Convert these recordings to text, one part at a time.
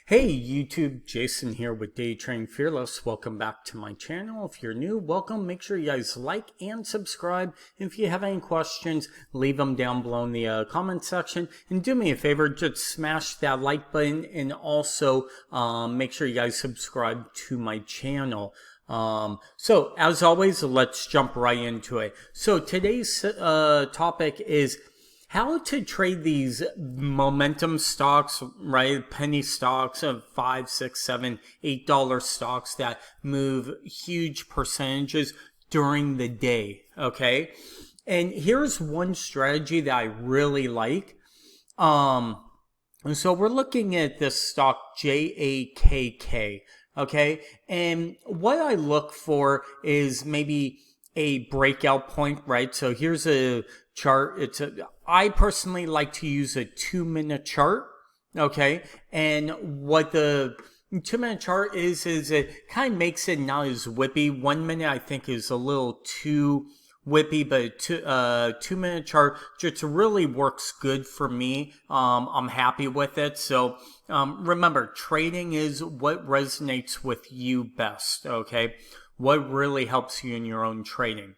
Hey YouTube, Jason here with DayTradingFearless. Welcome back to my channel. If you're new, welcome. Make sure you guys like and subscribe. If you have any questions, leave them down below in the comment section. And do me a favor, just smash that like button and also make sure you guys subscribe to my channel. So as always, let's jump right into it. So today's topic is how to trade these momentum stocks, right? Penny stocks of $5, $6, $7, $8 stocks that move huge percentages during the day. Okay. And here's one strategy that I really like. And so we're looking at this stock JAKK. Okay. And what I look for is maybe a breakout point, right? So here's a chart. I personally like to use a 2-minute chart. Okay. And what the 2-minute chart is it kind of makes it not as whippy. 1 minute I think is a little too whippy, but 2-minute chart just really works good for me. I'm happy with it. So remember, trading is what resonates with you best. Okay. What really helps you in your own trading.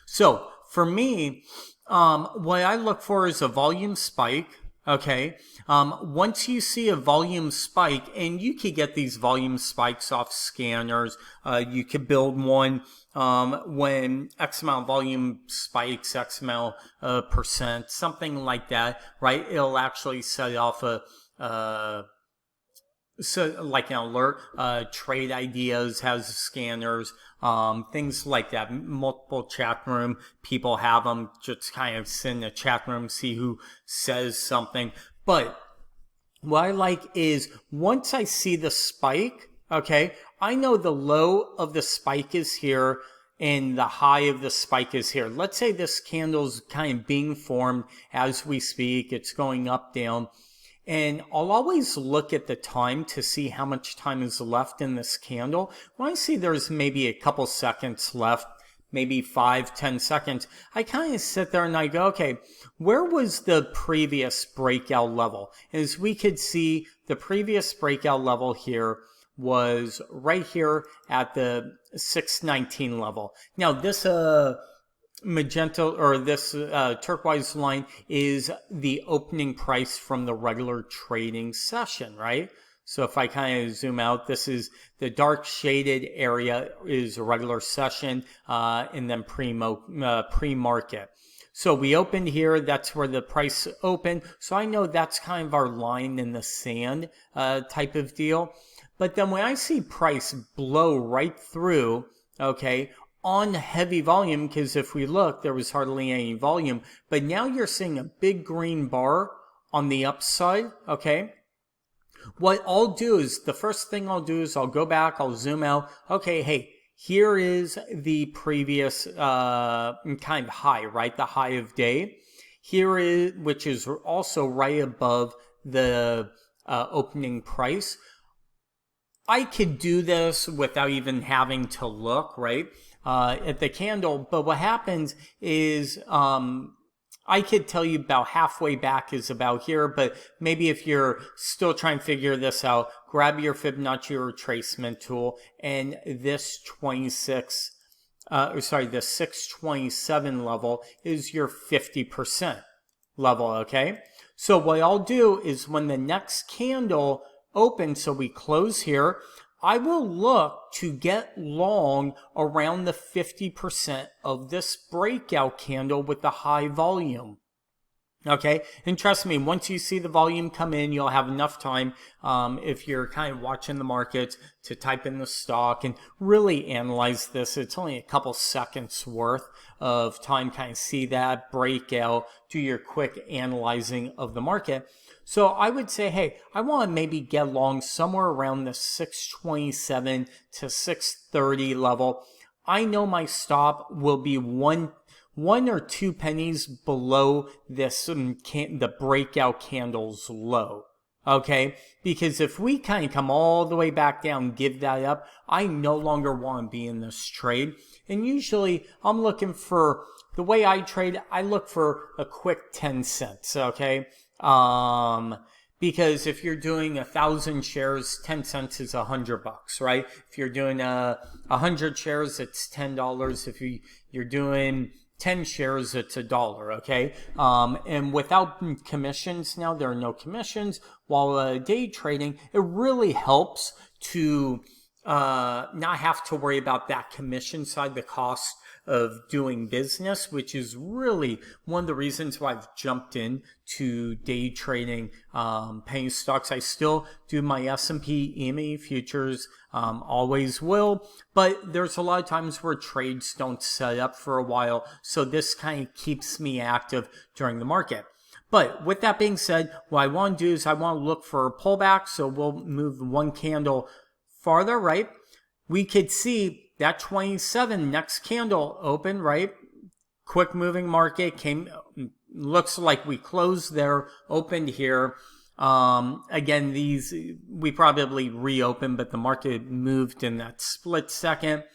So for me, what I look for is a volume spike. Okay. Once you see a volume spike, and you could get these volume spikes off scanners, you could build one when X amount of volume spikes, X amount percent, something like that, right? It'll actually set off like an alert. Trade Ideas has scanners, things like that. Multiple chat room people have them. Just kind of sit in the chat room, see who says something. But what I like is once I see the spike, okay, I know the low of the spike is here and the high of the spike is here. Let's say this candle's kind of being formed as we speak. It's going up, down. And I'll always look at the time to see how much time is left in this candle. When I see there's maybe a couple seconds left, maybe 5-10 seconds, I kind of sit there and I go, okay, where was the previous breakout level? As we could see, the previous breakout level here was right here at the 619 level. Now this magenta or this turquoise line is the opening price from the regular trading session, right? So if I kind of zoom out, this is the dark shaded area is a regular session, and then pre-market. So we opened here, that's where the price opened. So I know that's kind of our line in the sand type of deal. But then when I see price blow right through, okay, on heavy volume, because if we look, there was hardly any volume, but now you're seeing a big green bar on the upside, okay? What I'll do is, the first thing I'll do is I'll go back, I'll zoom out, okay, hey, here is the previous kind of high, right? The high of day. Here is, which is also right above the opening price. I could do this without even having to look, right? At the candle, but what happens is I could tell you about halfway back is about here, but maybe if you're still trying to figure this out, grab your Fibonacci retracement tool, and this this 627 level is your 50% level, okay? So what I'll do is when the next candle opens, so we close here, I will look to get long around the 50% of this breakout candle with the high volume. Okay, and trust me, once you see the volume come in, you'll have enough time, if you're kind of watching the markets, to type in the stock and really analyze this. It's only a couple seconds worth of time, kind of see that breakout, do your quick analyzing of the market. So I would say, hey, I want to maybe get long somewhere around the 627 to 630 level. I know my stop will be one or two pennies below this the breakout candle's low. Okay, because if we kind of come all the way back down, give that up, I no longer want to be in this trade. And usually I'm looking for, the way I trade, I look for a quick 10 cents. Okay. Because if you're doing 1,000 shares, 10 cents is $100, right? If you're doing 100 shares, it's $10. If you're doing 10 shares, it's $1, okay? And without commissions now, there are no commissions. While day trading, it really helps to not have to worry about that commission side, the cost of doing business, which is really one of the reasons why I've jumped in to day trading penny stocks. I still do my S&P EMA futures, always will, but there's a lot of times where trades don't set up for a while, so this kind of keeps me active during the market. But with that being said, what I want to do is I want to look for a pullback, so we'll move one candle farther, right? We could see that 27 next candle open, right? Quick moving market looks like we closed there, opened here. Again, these, we probably reopened, but the market moved in that split second.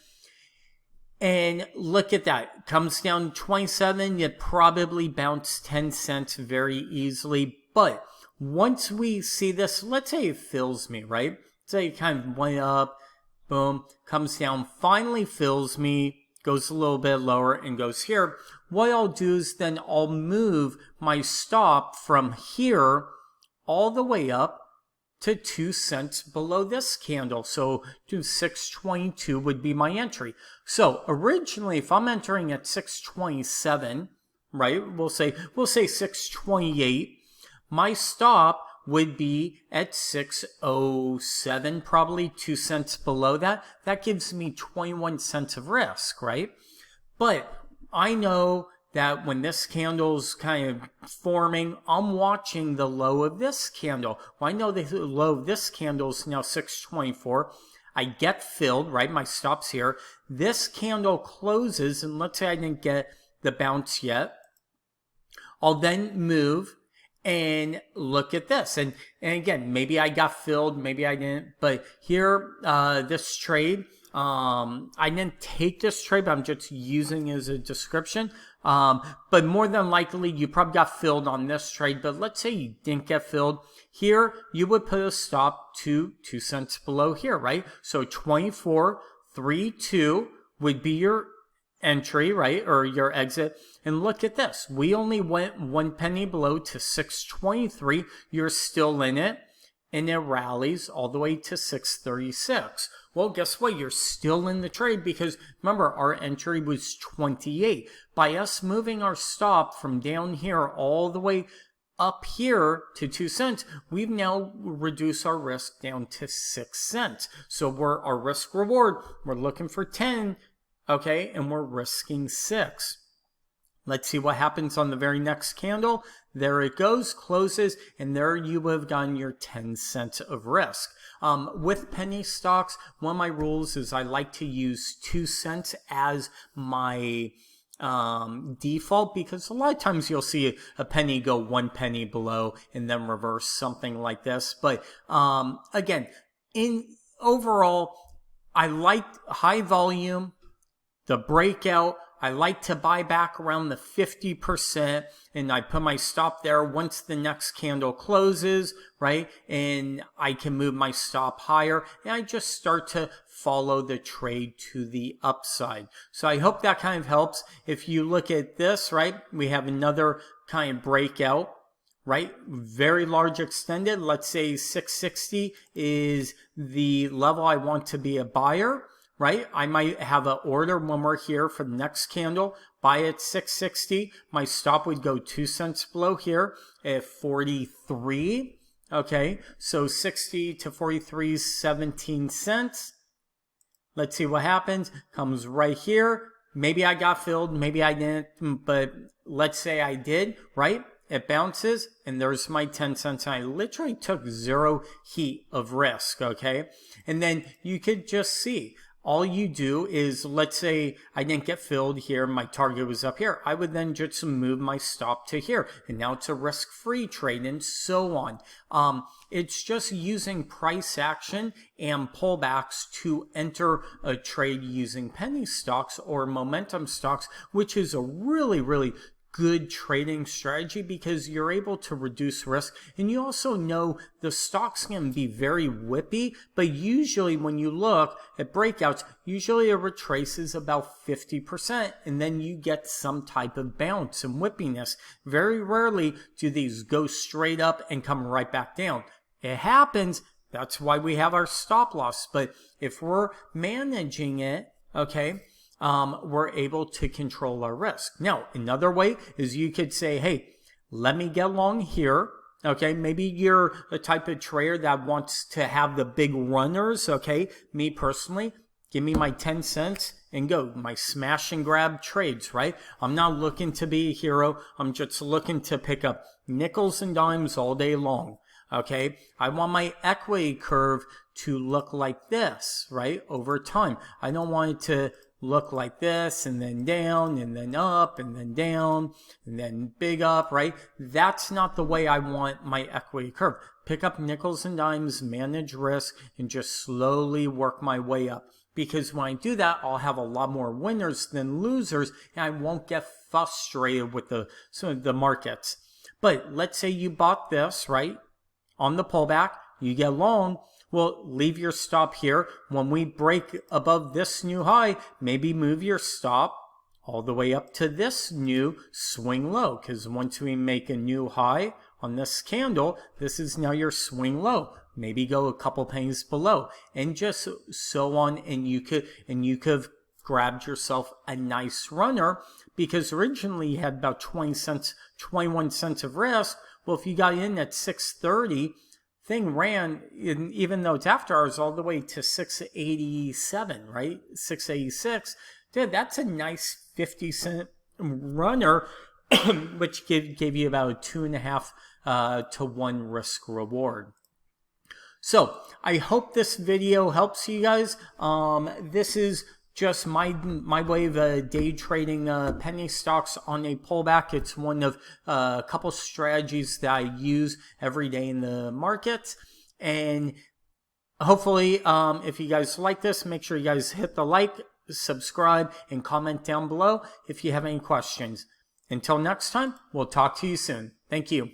And look at that, comes down 27, it probably bounced 10 cents very easily. But once we see this, let's say it fills me, right? Say it kind of went up, boom, comes down, finally fills me, goes a little bit lower and goes here. What I'll do is then I'll move my stop from here all the way up to 2 cents below this candle. So to 622 would be my entry. So originally, if I'm entering at 627, right, we'll say 628, my stop would be at 607, probably 2 cents below that. That gives me 21 cents of risk, right? But I know that when this candle's kind of forming, I'm watching the low of this candle. Well, I know the low of this candle is now 624. I get filled, right? My stop's here. This candle closes, and let's say I didn't get the bounce yet. I'll then move and look at this. And again, maybe I got filled, maybe I didn't. But here, this trade, I didn't take this trade, but I'm just using it as a description. But more than likely, you probably got filled on this trade. But let's say you didn't get filled. Here, you would put a stop to 2 cents below here, right? So 24.32 would be your entry, right, or your exit. And look at this, we only went 1 penny below to 623. You're still in it, and it rallies all the way to 636. Well, guess what? You're still in the trade because remember, our entry was 28. By us moving our stop from down here all the way up here to 2 cents, we've now reduced our risk down to 6 cents. So our risk reward, we're looking for 10, okay, and we're risking 6. Let's see what happens on the very next candle. There it goes, closes, and there you have gotten your 10 cents of risk. With penny stocks, one of my rules is I like to use 2 cents as my default, because a lot of times you'll see a penny go 1 penny below and then reverse, something like this. But again, overall, I like high volume, the breakout. I like to buy back around the 50%, and I put my stop there once the next candle closes, right? And I can move my stop higher, and I just start to follow the trade to the upside. So I hope that kind of helps. If you look at this, right, we have another kind of breakout, right? Very large extended. Let's say 660 is the level I want to be a buyer, right? I might have an order when we're here for the next candle, buy at 660. My stop would go 2 cents below here at 43. Okay, so 60 to 43 is 17 cents. Let's see what happens. Comes right here. Maybe I got filled, maybe I didn't, but let's say I did, right? It bounces, and there's my 10 cents. I literally took 0 heat of risk, okay? And then you could just see, all you do is, let's say I didn't get filled here, my target was up here. I would then just move my stop to here, and now it's a risk-free trade, and so on. It's just using price action and pullbacks to enter a trade using penny stocks or momentum stocks, which is a really, really good trading strategy because you're able to reduce risk, and you also know the stocks can be very whippy, but usually when you look at breakouts, usually it retraces about 50% and then you get some type of bounce and whippiness. Very rarely do these go straight up and come right back down. It happens. That's why we have our stop loss. But if we're managing it, okay, we're able to control our risk. Now, another way is you could say, hey, let me get long here. Okay, maybe you're a type of trader that wants to have the big runners. Okay, me personally, give me my 10 cents and go. My smash and grab trades, right? I'm not looking to be a hero. I'm just looking to pick up nickels and dimes all day long. Okay, I want my equity curve to look like this, right? Over time. I don't want it to look like this and then down and then up and then down and then big up, right? That's not the way I want my equity curve. Pick up nickels and dimes, manage risk, and just slowly work my way up. Because when I do that, I'll have a lot more winners than losers, and I won't get frustrated with the markets. But let's say you bought this, right? On the pullback, you get long. Well, leave your stop here. When we break above this new high, maybe move your stop all the way up to this new swing low. Because once we make a new high on this candle, this is now your swing low. Maybe go a couple pennies below, and just so on. And you could have grabbed yourself a nice runner, because originally you had about 20 cents, 21 cents of risk. Well, if you got in at 630, thing ran, even though it's after hours, all the way to 687, right? 686. Dude, that's a nice 50-cent runner, which gave you about a 2.5 to 1 risk reward. So I hope this video helps you guys. This is just my way of day trading penny stocks on a pullback. It's one of a couple strategies that I use every day in the market. And hopefully, if you guys like this, make sure you guys hit the like, subscribe, and comment down below if you have any questions. Until next time, we'll talk to you soon. Thank you.